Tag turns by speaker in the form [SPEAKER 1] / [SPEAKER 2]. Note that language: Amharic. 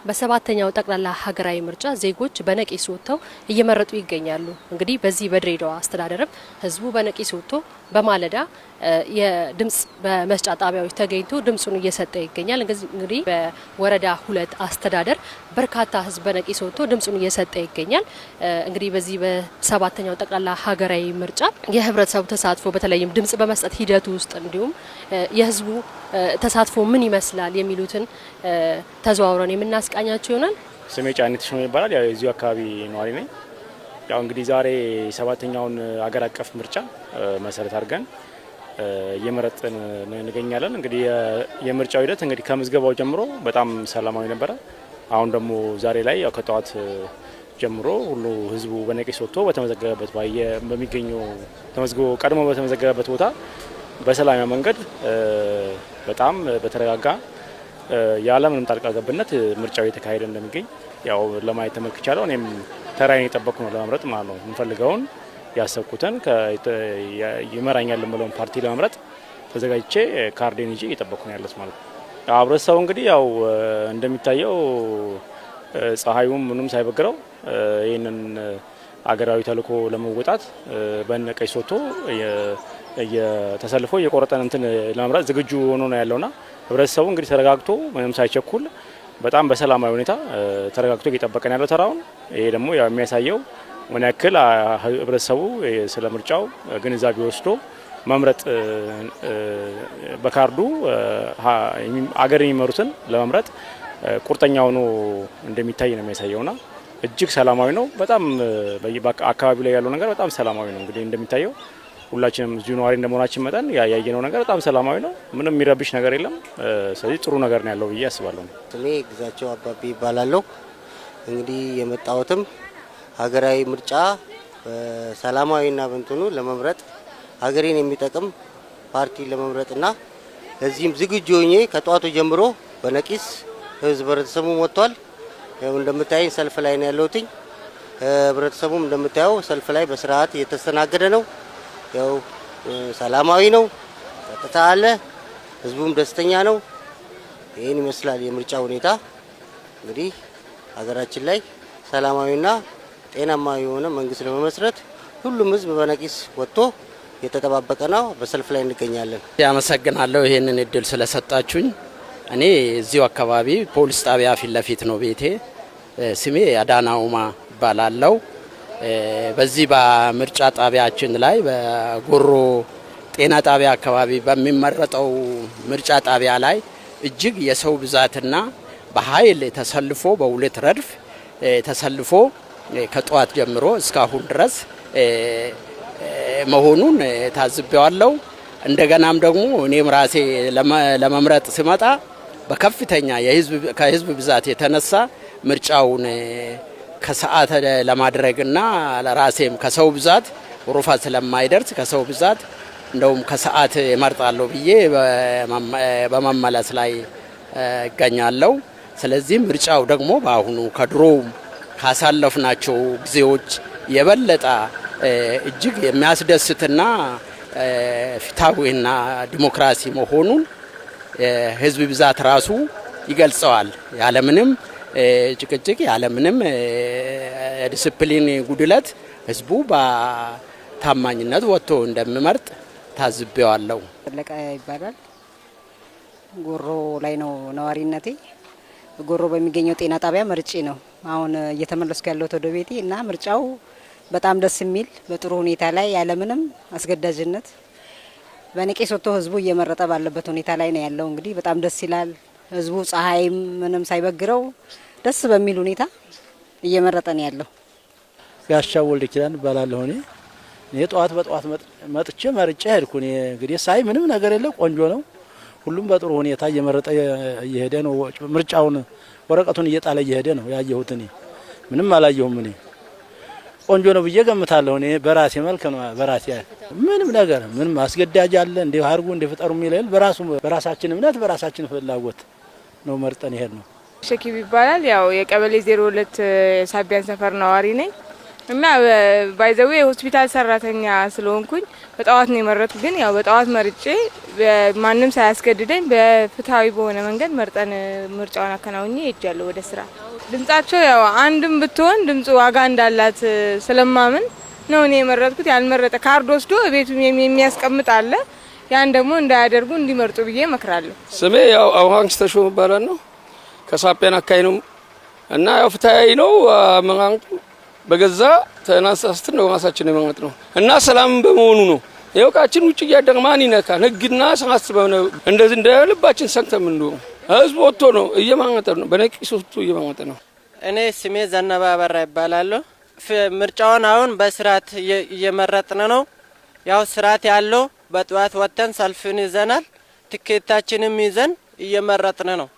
[SPEAKER 1] በሰባተኛው ጠቅላላ ሀገራዊ ምርጫ ዜጎች በነቂስ ወጥተው እየመረጡ ይገኛሉ። እንግዲህ በዚህ በድሬዳዋ አስተዳደርም ህዝቡ በነቂስ ወጥቶ በማለዳ የድምጽ በመስጫ ጣቢያዎች ተገኝቶ ድምጹን እየሰጠ ይገኛል። እንግዲህ በወረዳ 2 አስተዳደር በርካታ ህዝብ በነቂስ ወጥቶ ድምጹን እየሰጠ ይገኛል። እንግዲህ በዚህ በሰባተኛው ጠቅላላ ሀገራዊ ምርጫ የህብረተሰቡ ተሳትፎ በተለይም ድምጽ በመስጠት ሂደቱ ውስጥ እንዲሁም የህዝቡ ተሳትፎ ምን ይመስላል የሚሉትን ተዘዋውረን የምናስቃኛቸው ይሆናል።
[SPEAKER 2] ስሜ ጫኒት ሽሞ ይባላል። ያው የዚሁ አካባቢ ነዋሪ ነኝ። ያው እንግዲህ ዛሬ ሰባተኛውን አገር አቀፍ ምርጫ መሰረት አድርገን እየመረጥን እንገኛለን። እንግዲህ የምርጫው ሂደት እንግዲህ ከምዝገባው ጀምሮ በጣም ሰላማዊ ነበረ። አሁን ደግሞ ዛሬ ላይ ያው ከጠዋት ጀምሮ ሁሉ ህዝቡ በነቂስ ወጥቶ በተመዘገበበት በሚገኘው ተመዝግቦ ቀድሞ በተመዘገበበት ቦታ በሰላማዊ መንገድ በጣም በተረጋጋ ያለምንም ጣልቃ ገብነት ምርጫው እየተካሄደ እንደሚገኝ ያው ለማየት ተመልክቻለሁ። እኔም ተራዬን የጠበቅኩ ነው ለመምረጥ ማለት ነው። የምፈልገውን ያሰብኩትን ይመራኛል የምለውን ፓርቲ ለመምረጥ ተዘጋጅቼ ካርዴን ይዤ እየጠበቅኩ ነው ያለሁት ማለት ነው። ህብረተሰቡ እንግዲህ ያው እንደሚታየው ፀሐዩም ምንም ሳይበግረው ይህንን አገራዊ ተልዕኮ ለመወጣት በነቂስ ወጥቶ ተሰልፎ እየቆረጠን እንትን ለመምረጥ ዝግጁ ሆኖ ነው ያለውና ህብረተሰቡ እንግዲህ ተረጋግቶ ምንም ሳይቸኩል በጣም በሰላማዊ ሁኔታ ተረጋግቶ እየጠበቀን ያለው ተራውን። ይሄ ደግሞ ያው የሚያሳየው ምን ያክል ህብረተሰቡ ስለ ምርጫው ግንዛቤ ወስዶ መምረጥ በካርዱ አገር የሚመሩትን ለመምረጥ ቁርጠኛ ሆኖ እንደሚታይ ነው የሚያሳየውና እጅግ ሰላማዊ ነው። በጣም አካባቢ ላይ ያለው ነገር በጣም ሰላማዊ ነው። እንግዲህ እንደሚታየው ሁላችንም እዚሁ ነዋሪ እንደመሆናችን መጠን ያየነው ነገር በጣም ሰላማዊ ነው። ምንም የሚረብሽ ነገር የለም። ስለዚህ ጥሩ ነገር ነው ያለው ብዬ አስባለሁ።
[SPEAKER 3] ስሜ ግዛቸው አባቢ ይባላለሁ። እንግዲህ የመጣሁትም ሀገራዊ ምርጫ ሰላማዊና በእንትኑ ለመምረጥ ሀገሬን የሚጠቅም ፓርቲ ለመምረጥና ለዚህም ዝግጁ ሆኜ ከጧቱ ጀምሮ በነቂስ ህብረተሰቡ ወጥቷል። እንደምታየኝ ሰልፍ ላይ ነው ያለሁት። ህብረተሰቡም እንደምታየው ሰልፍ ላይ በስርዓት እየተስተናገደ ነው። ያው ሰላማዊ ነው፣ ጸጥታ አለ፣ ህዝቡም ደስተኛ ነው። ይህን ይመስላል የምርጫ ሁኔታ። እንግዲህ ሀገራችን ላይ ሰላማዊና ጤናማ የሆነ መንግስት ለመመስረት ሁሉም ህዝብ በነቂስ ወጥቶ የተጠባበቀ ነው። በሰልፍ ላይ እንገኛለን።
[SPEAKER 4] ያመሰግናለሁ ይሄንን እድል ስለሰጣችሁኝ። እኔ እዚሁ አካባቢ ፖሊስ ጣቢያ ፊት ለፊት ነው ቤቴ። ስሜ አዳናውማ ይባላል። በዚህ በምርጫ ጣቢያችን ላይ በጎሮ ጤና ጣቢያ አካባቢ በሚመረጠው ምርጫ ጣቢያ ላይ እጅግ የሰው ብዛትና በኃይል ተሰልፎ በሁለት ረድፍ ተሰልፎ ከጠዋት ጀምሮ እስካሁን ድረስ መሆኑን ታዝቤዋለሁ። እንደገናም ደግሞ እኔም ራሴ ለመምረጥ ስመጣ በከፍተኛ ከህዝብ ብዛት የተነሳ ምርጫውን ከሰዓት ለማድረግና ለራሴም ከሰው ብዛት ወረፋ ስለማይደርስ ከሰው ብዛት እንደውም ከሰዓት እመርጣለሁ ብዬ በመመለስ ላይ እገኛለሁ። ስለዚህ ምርጫው ደግሞ በአሁኑ ከድሮው ካሳለፍናቸው ጊዜዎች የበለጠ እጅግ የሚያስደስትና ፍትሃዊና ዲሞክራሲ መሆኑን ህዝብ ብዛት ራሱ ይገልጸዋል። ያለምንም ጭቅጭቅ ያለምንም ዲሲፕሊን ጉድለት ህዝቡ በታማኝነት ወጥቶ እንደሚመርጥ ታዝቤዋለሁ።
[SPEAKER 5] ለቃ ይባላል። ጎሮ ላይ ነው ነዋሪነቴ። ጎሮ በሚገኘው ጤና ጣቢያ መርጬ ነው አሁን እየተመለስኩ ያለሁት ወደ ቤቴ እና ምርጫው በጣም ደስ የሚል በጥሩ ሁኔታ ላይ ያለምንም አስገዳጅነት በነቂስ ወጥቶ ህዝቡ እየመረጠ ባለበት ሁኔታ ላይ ነው ያለው። እንግዲህ በጣም ደስ ይላል። ህዝቡ ፀሐይም ምንም ሳይበግረው ደስ በሚል ሁኔታ እየመረጠ ነው ያለው።
[SPEAKER 6] ጋሻው ወልደ ኪዳን እባላለሁ። እኔ ጠዋት በጠዋት መጥቼ መርጬ ሄድኩ። እኔ እንግዲህ ሳይ ምንም ነገር የለው፣ ቆንጆ ነው። ሁሉም በጥሩ ሁኔታ እየመረጠ እየሄደ ነው። ምርጫውን ወረቀቱን እየጣለ እየሄደ ነው ያየሁት። እኔ ምንም አላየሁም። እኔ ቆንጆ ነው ብዬ ገምታለሁ። እኔ በራሴ መልክ ነው በራሴ ምንም ነገር ምንም አስገዳጅ አለ እንደ አርጉ እንደ ፍጠሩ የሚል በራሳችን እምነት በራሳችን ፍላጎት ነው መርጠን ይሄድ ነው።
[SPEAKER 7] ሸኪብ ይባላል። ያው የቀበሌ 02 ሳቢያን ሰፈር ነዋሪ ነኝ። እና ባይዘው የሆስፒታል ሰራተኛ ስለሆንኩኝ በጠዋት ነው የመረጥኩት። ግን ያው በጠዋት መርጬ ማንንም ሳያስገድደኝ በፍትሃዊ በሆነ መንገድ መርጠን ምርጫውን አከናውኜ ሄጃለሁ ወደ ስራ። ድምጻቸው ያው አንድም ብትሆን ድምጹ ዋጋ እንዳላት ስለማምን ነው እኔ የመረጥኩት። ያልመረጠ ካርድ ወስዶ ቤቱ የሚያስቀምጥ አለ። ያን ደግሞ እንዳያደርጉ እንዲመርጡ ብዬ እመክራለሁ።
[SPEAKER 8] ስሜ ያው አውሃንስ ተሾመ ይባላል ነው ከሳፔን አካይ ነው እና ያው ፍትሃዊ ነው መንጋንቱ በገዛ ተናሳስትን ነው ራሳችን የመረጥ ነው እና ሰላም በመሆኑ ነው። የውቃችን ውጭ ያደርማን ይነካል ህግና ሳስበው ነው እንደዚህ እንደ ልባችን ሰንተም ነው ህዝብ ወጥቶ ነው እየማንገተ ነው በነቂስ ወጥቶ እየማንገተ ነው።
[SPEAKER 9] እኔ ስሜ ዘነበ አበራ ይባላል። ምርጫውን አሁን በስርዓት እየመረጥን ነው። ያው ስርዓት ያለው በጠዋት ወጥተን ሰልፍን ይዘናል። ትኬታችንም ይዘን እየመረጥን ነው።